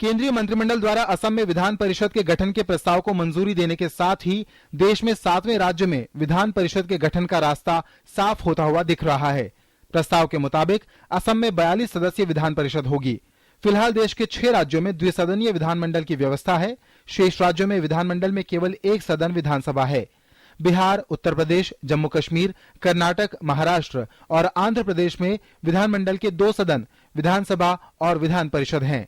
केंद्रीय मंत्रिमंडल द्वारा असम में विधान परिषद के गठन के प्रस्ताव को मंजूरी देने के साथ ही देश में 7वें राज्य में विधान परिषद के गठन का रास्ता साफ होता हुआ दिख रहा है। प्रस्ताव के मुताबिक असम में 42 सदस्यीय विधान परिषद होगी। फिलहाल देश के 6 राज्यों में द्विसदनीय विधानमंडल की व्यवस्था है। शेष राज्यों में विधानमंडल में केवल एक सदन विधानसभा है। बिहार, उत्तर प्रदेश, जम्मू कश्मीर, कर्नाटक, महाराष्ट्र और आंध्र प्रदेश में विधानमंडल के 2 सदन विधानसभा और विधान परिषद हैं।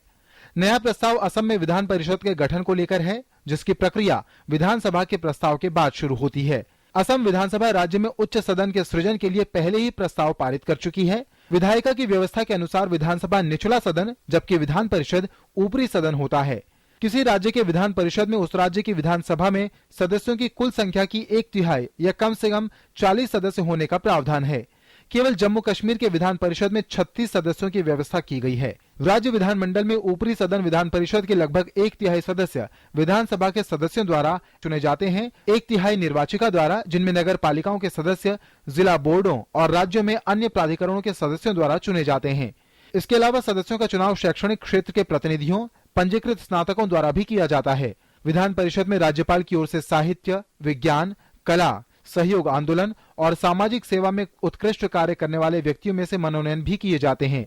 नया प्रस्ताव असम में विधान परिषद के गठन को लेकर है, जिसकी प्रक्रिया विधानसभा के प्रस्ताव के बाद शुरू होती है। असम विधानसभा राज्य में उच्च सदन के सृजन के लिए पहले ही प्रस्ताव पारित कर चुकी है। विधायिका की व्यवस्था के अनुसार विधानसभा निचला सदन जबकि विधान परिषद ऊपरी सदन होता है। किसी राज्य के विधान परिषद में उस राज्य की विधानसभा में सदस्यों की कुल संख्या की 1/3 या कम से कम 40 सदस्य होने का प्रावधान है। केवल जम्मू कश्मीर के विधान परिषद में 36 सदस्यों की व्यवस्था की गई है। राज्य विधानमंडल में ऊपरी सदन विधान परिषद के लगभग 1/3 सदस्य विधानसभा के सदस्यों द्वारा चुने जाते हैं। 1/3 निर्वाचिका द्वारा, जिनमें नगर पालिकाओं के सदस्य, जिला बोर्डों और राज्यों में अन्य प्राधिकरणों के सदस्यों द्वारा चुने जाते हैं। इसके अलावा सदस्यों का चुनाव शैक्षणिक क्षेत्र के प्रतिनिधियों, पंजीकृत स्नातकों द्वारा भी किया जाता है। विधान परिषद में राज्यपाल की ओर से साहित्य, विज्ञान, कला, सहयोग आंदोलन और सामाजिक सेवा में उत्कृष्ट कार्य करने वाले व्यक्तियों में से मनोनयन भी किए जाते हैं।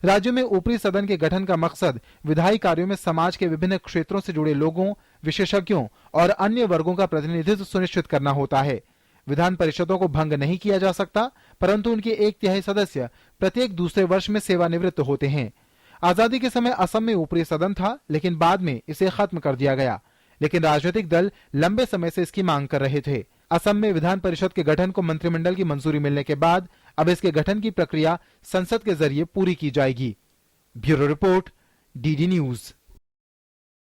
राज्य में ऊपरी सदन के गठन का मकसद विधायी कार्यों में समाज के विभिन्न क्षेत्रों से जुड़े लोगों, विशेषज्ञों और अन्य वर्गों का प्रतिनिधित्व सुनिश्चित करना होता है। विधान परिषदों को भंग नहीं किया जा सकता, परंतु उनके 1/3 सदस्य प्रत्येक दूसरे वर्ष में सेवानिवृत्त होते हैं। आजादी के समय असम में ऊपरी सदन था, लेकिन बाद में इसे खत्म कर दिया गया। लेकिन राजनीतिक दल लंबे समय से इसकी मांग कर रहे थे। असम में विधान परिषद के गठन को मंत्रिमंडल की मंजूरी मिलने के बाद अब इसके गठन की प्रक्रिया संसद के जरिए पूरी की जाएगी। Bureau report, DD news.